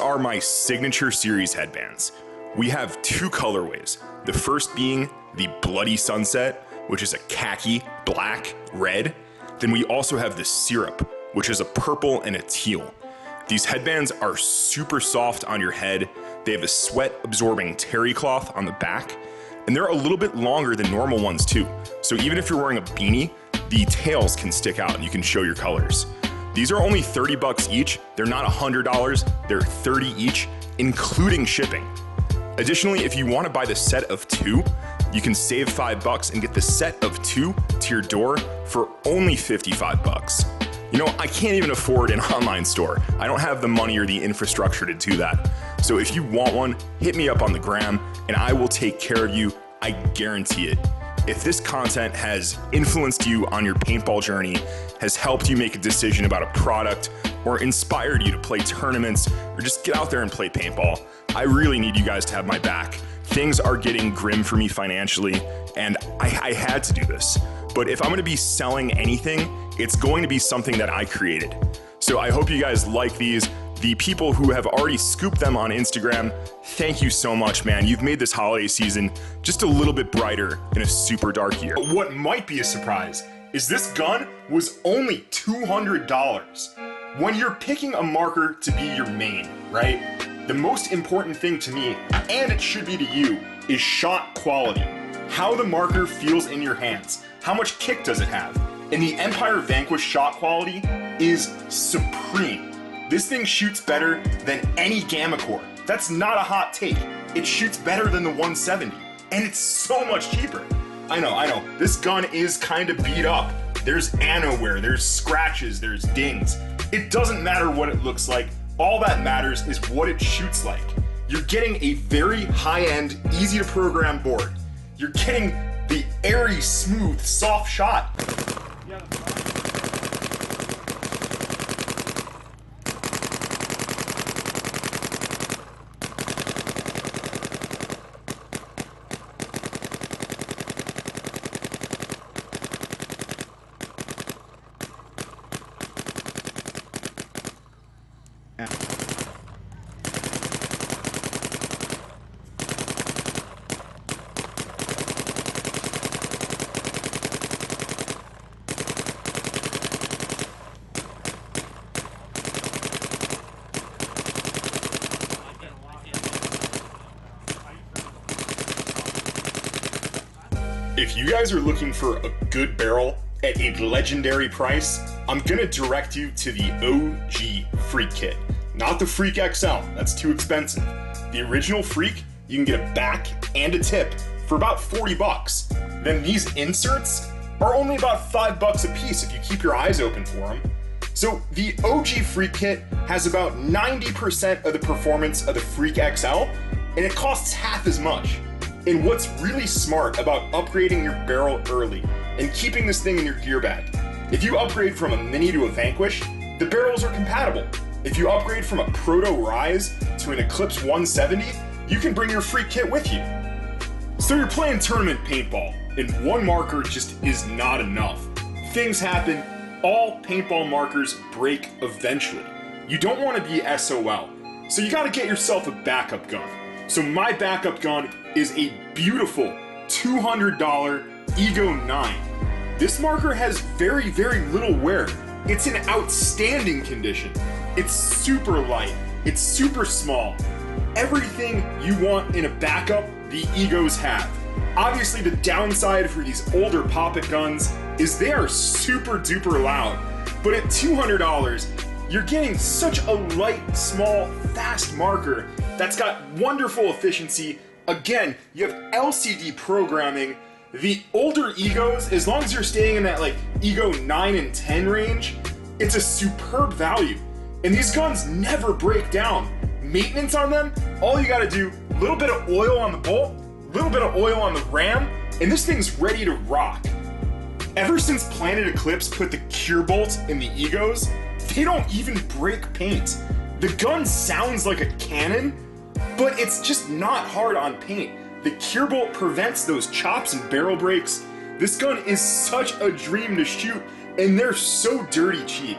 are my signature series headbands. We have two colorways. The first being the Bloody Sunset, which is a khaki, black, red. Then we also have the Syrup, which is a purple and a teal. These headbands are super soft on your head. They have a sweat absorbing terry cloth on the back, and they're a little bit longer than normal ones too. So even if you're wearing a beanie, the tails can stick out and you can show your colors. These are only 30 bucks each. They're not $100, they're 30 each, including shipping. Additionally, if you want to buy the set of two, you can save $5 and get the set of two to your door for only 55 bucks. You know, I can't even afford an online store. I don't have the money or the infrastructure to do that. So if you want one, hit me up on the gram and I will take care of you. I guarantee it. If this content has influenced you on your paintball journey, has helped you make a decision about a product, or inspired you to play tournaments, or just get out there and play paintball, I really need you guys to have my back. Things are getting grim for me financially, and I had to do this. But if I'm gonna be selling anything, it's going to be something that I created. So I hope you guys like these. The people who have already scooped them on Instagram, thank you so much, man. You've made this holiday season just a little bit brighter in a super dark year. But what might be a surprise is this gun was only $200. When you're picking a marker to be your main, right? The most important thing to me, and it should be to you, is shot quality. How the marker feels in your hands. How much kick does it have? And the Empire Vanquish shot quality is supreme. This thing shoots better than any Gamma Core. That's not a hot take. It shoots better than the 170, and it's so much cheaper. I know, this gun is kind of beat up. There's anno wear, there's scratches, there's dings. It doesn't matter what it looks like. All that matters is what it shoots like. You're getting a very high-end, easy to program board. You're getting the airy, smooth, soft shot. If you guys are looking for a good barrel at a legendary price, I'm gonna direct you to the OG Freak Kit. Not the Freak XL, that's too expensive. The original Freak, you can get a back and a tip for about 40 bucks. Then these inserts are only about 5 bucks a piece if you keep your eyes open for them. So the OG Freak Kit has about 90% of the performance of the Freak XL, and it costs half as much. And what's really smart about upgrading your barrel early and keeping this thing in your gear bag, if you upgrade from a Mini to a Vanquish, the barrels are compatible. If you upgrade from a Proto Rise to an Eclipse 170, you can bring your Freak Kit with you. So you're playing tournament paintball, and one marker just is not enough. Things happen. All paintball markers break eventually. You don't want to be SOL, so you got to get yourself a backup gun. So my backup gun is a beautiful $200 Ego 9. This marker has very, very little wear. It's in outstanding condition. It's super light. It's super small. Everything you want in a backup, the Egos have. Obviously, the downside for these older poppet guns is they are super duper loud. But at $200, you're getting such a light, small, fast marker that's got wonderful efficiency. Again, you have LCD programming. The older Egos, as long as you're staying in that like Ego 9 and 10 range, it's a superb value. And these guns never break down. Maintenance on them, all you gotta do, a little bit of oil on the bolt, a little bit of oil on the ram, and this thing's ready to rock. Ever since Planet Eclipse put the cure bolt in the Egos, they don't even break paint. The gun sounds like a cannon, but it's just not hard on paint. The cure bolt prevents those chops and barrel breaks. This gun is such a dream to shoot, and they're so dirty cheap.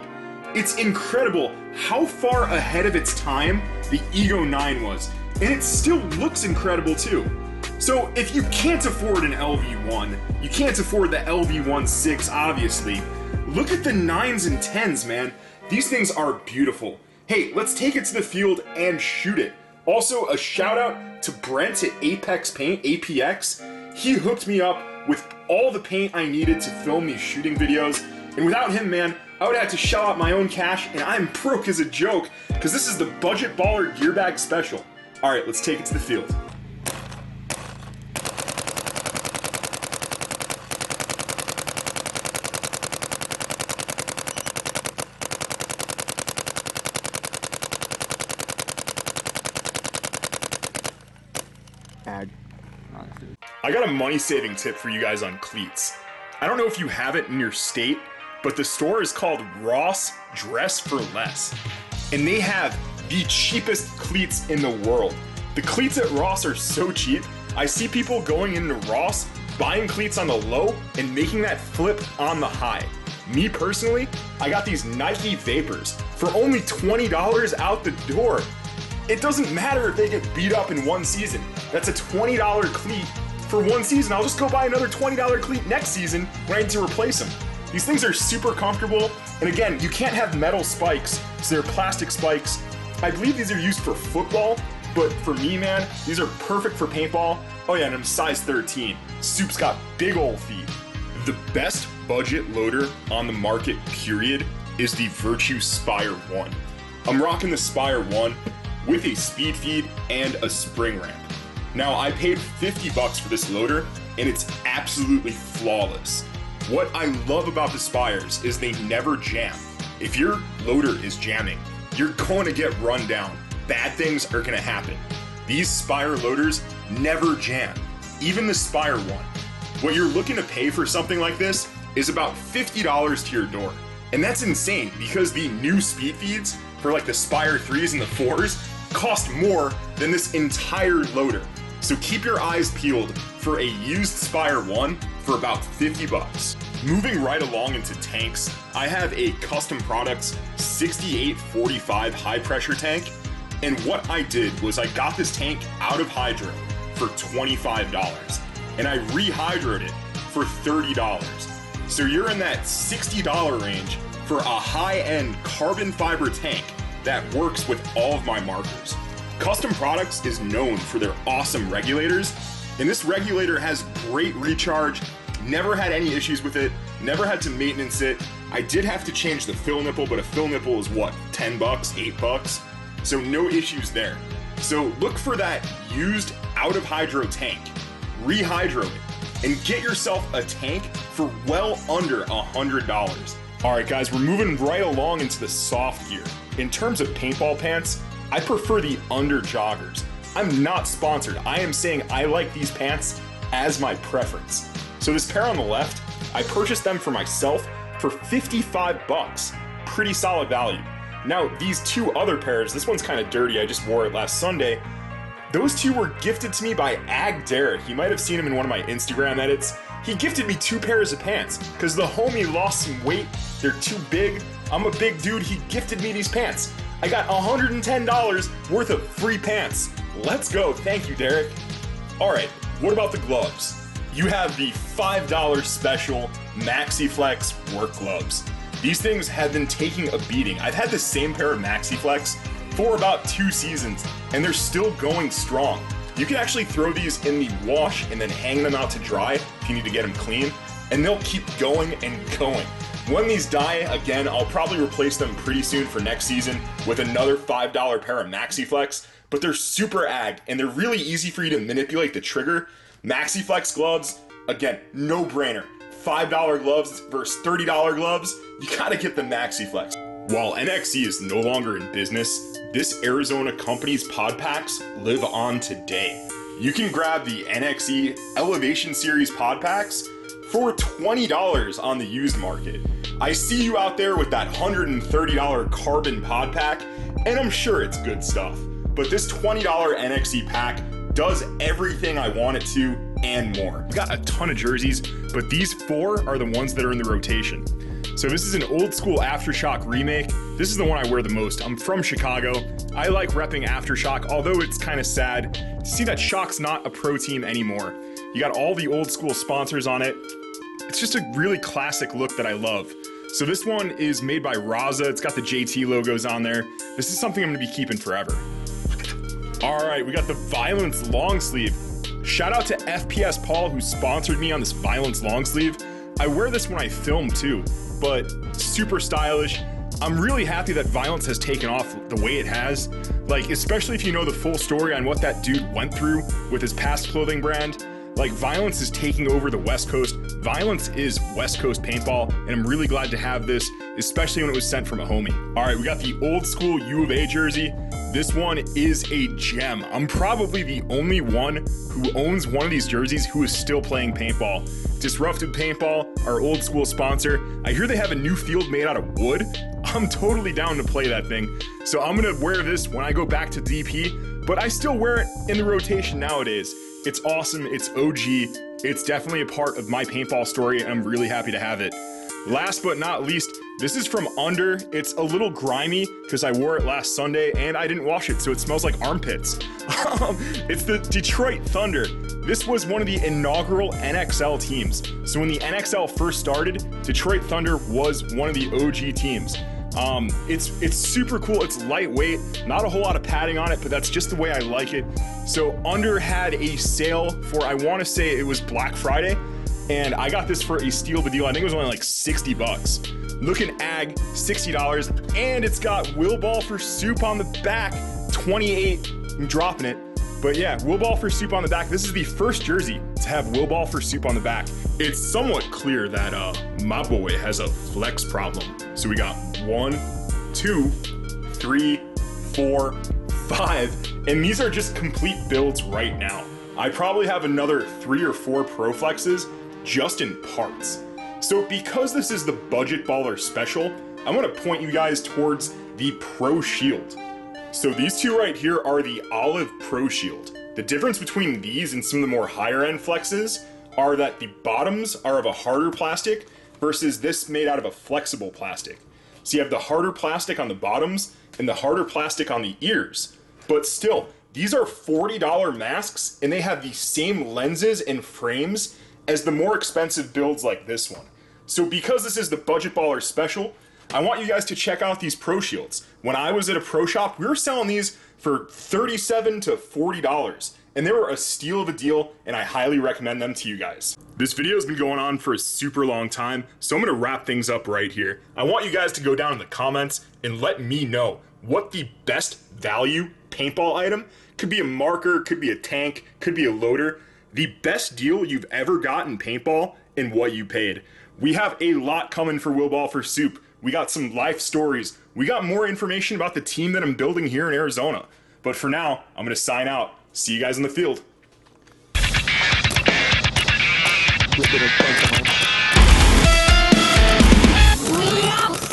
It's incredible how far ahead of its time the Ego 9 was, and it still looks incredible too. So if you can't afford an LV1, you can't afford the LV16 obviously, look at the 9s and 10s, man. These things are beautiful. Hey, let's take it to the field and shoot it. Also, a shout out to Brent at Apex Paint, APX. He hooked me up with all the paint I needed to film these shooting videos, and without him, man, I would have to shell out my own cash, and I'm broke as a joke, because this is the Budget Baller Gear Bag Special. Alright, let's take it to the field. I got a money-saving tip for you guys on cleats. I don't know if you have it in your state, but the store is called Ross Dress for Less. And they have the cheapest cleats in the world. The cleats at Ross are so cheap, I see people going into Ross, buying cleats on the low, and making that flip on the high. Me personally, I got these Nike Vapors for only $20 out the door. It doesn't matter if they get beat up in one season. That's a $20 cleat for one season. I'll just go buy another $20 cleat next season when I need to replace them. These things are super comfortable, and again, you can't have metal spikes, so they're plastic spikes. I believe these are used for football, but for me, man, these are perfect for paintball. Oh yeah, and I'm size 13. Soup's got big old feet. The best budget loader on the market, period, is the Virtue Spire 1. I'm rocking the Spire 1 with a speed feed and a spring ramp. Now, I paid 50 bucks for this loader, and it's absolutely flawless. What I love about the Spires is they never jam. If your loader is jamming, you're going to get run down. Bad things are going to happen. These Spire loaders never jam, even the Spire 1. What you're looking to pay for something like this is about $50 to your door. And that's insane because the new speed feeds for like the Spire 3s and the 4s cost more than this entire loader. So keep your eyes peeled for a used Spire 1 for about 50 bucks. Moving right along into tanks, I have a Custom Products 6845 high pressure tank. And what I did was I got this tank out of hydro for $25 and I rehydrated it for $30. So you're in that $60 range for a high-end carbon fiber tank that works with all of my markers. Custom Products is known for their awesome regulators, and this regulator has great recharge, never had any issues with it, never had to maintenance it. I did have to change the fill nipple, but a fill nipple is what, 10 bucks, 8 bucks? So no issues there. So look for that used out of hydro tank, rehydrate it, and get yourself a tank for well under $100. All right, guys, we're moving right along into the soft gear. In terms of paintball pants, I prefer the under joggers. I'm not sponsored. I am saying I like these pants as my preference. So this pair on the left, I purchased them for myself for 55 bucks. Pretty solid value. Now, these two other pairs, this one's kind of dirty. I just wore it last Sunday. Those two were gifted to me by Ag Derek. You might have seen him in one of my Instagram edits. He gifted me 2 pairs of pants because the homie lost some weight. They're too big. I'm a big dude. He gifted me these pants. I got $110 worth of free pants. Let's go. Thank you, Derek. All right, what about the gloves? You have the $5 special MaxiFlex work gloves. These things have been taking a beating. I've had the same pair of MaxiFlex for about 2 seasons, and they're still going strong. You can actually throw these in the wash and then hang them out to dry if you need to get them clean, and they'll keep going and going. When these die, again, I'll probably replace them pretty soon for next season with another $5 pair of MaxiFlex, but they're super ag, and they're really easy for you to manipulate the trigger. MaxiFlex gloves, again, no brainer. $5 gloves versus $30 gloves, you gotta get the MaxiFlex. While NXE is no longer in business, this Arizona company's pod packs live on today. You can grab the NXE Elevation Series pod packs for $20 on the used market. I see you out there with that $130 carbon pod pack, and I'm sure it's good stuff. But this $20 NXE pack does everything I want it to and more. We got a ton of jerseys, but these 4 are the ones that are in the rotation. So this is an old school Aftershock remake. This is the one I wear the most. I'm from Chicago. I like repping Aftershock, although it's kind of sad to see that Shock's not a pro team anymore. You got all the old school sponsors on it. It's just a really classic look that I love. So this one is made by Raza. It's got the JT logos on there. This is something I'm gonna be keeping forever. All right, we got the Violence long sleeve. Shout out to FPS Paul who sponsored me on this Violence long sleeve. I wear this when I film too, but super stylish. I'm really happy that Violence has taken off the way it has. Like, especially if you know the full story on what that dude went through with his past clothing brand. Like, Violence is taking over the West Coast. Violence is West Coast paintball, and I'm really glad to have this, especially when it was sent from a homie. All right, we got the old school U of A jersey. This one is a gem. I'm probably the only one who owns one of these jerseys who is still playing paintball. Disrupted Paintball, our old school sponsor. I hear they have a new field made out of wood. I'm totally down to play that thing. So I'm gonna wear this when I go back to DP, but I still wear it in the rotation nowadays. It's awesome, it's OG, it's definitely a part of my paintball story, and I'm really happy to have it. Last but not least, this is from Under. It's a little grimy because I wore it last Sunday and I didn't wash it, so it smells like armpits. It's the Detroit Thunder. This was one of the inaugural NXL teams. So when the NXL first started, Detroit Thunder was one of the OG teams. It's super cool. It's lightweight, not a whole lot of padding on it, but that's just the way I like it. So Under had a sale for, I want to say it was Black Friday, and I got this for a steal of a deal. I think it was only like 60 bucks. Looking ag, $60, and it's got Will Ball for Soup on the back, 28. I'm dropping it. But yeah, Will Ball for Soup on the back. This is the first jersey to have Will Ball for Soup on the back. It's somewhat clear that my boy has a flex problem. So we got 1, 2, 3, 4, 5, and these are just complete builds right now. I probably have another 3 or 4 Pro Flexes just in parts. So because this is the Budget Baller Special, I want to point you guys towards the Pro Shield. So these two right here are the Olive Pro Shield. The difference between these and some of the more higher end flexes are that the bottoms are of a harder plastic versus this made out of a flexible plastic. So you have the harder plastic on the bottoms and the harder plastic on the ears. But still, these are $40 masks and they have the same lenses and frames as the more expensive builds like this one. So because this is the Budget Baller Special, I want you guys to check out these Pro Shields. When I was at a pro shop, we were selling these for $37 to $40, and they were a steal of a deal, and I highly recommend them to you guys. This video has been going on for a super long time, so I'm gonna wrap things up right here. I want you guys to go down in the comments and let me know what the best value paintball item, could be a marker, could be a tank, could be a loader, the best deal you've ever got in paintball and what you paid. We have a lot coming for Will Ball for Soup. We got some life stories. We got more information about the team that I'm building here in Arizona. But for now, I'm gonna sign out. See you guys in the field.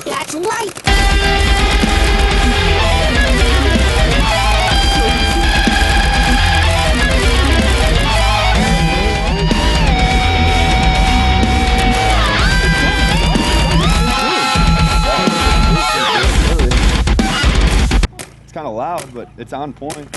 That's right. It's kind of loud, but it's on point.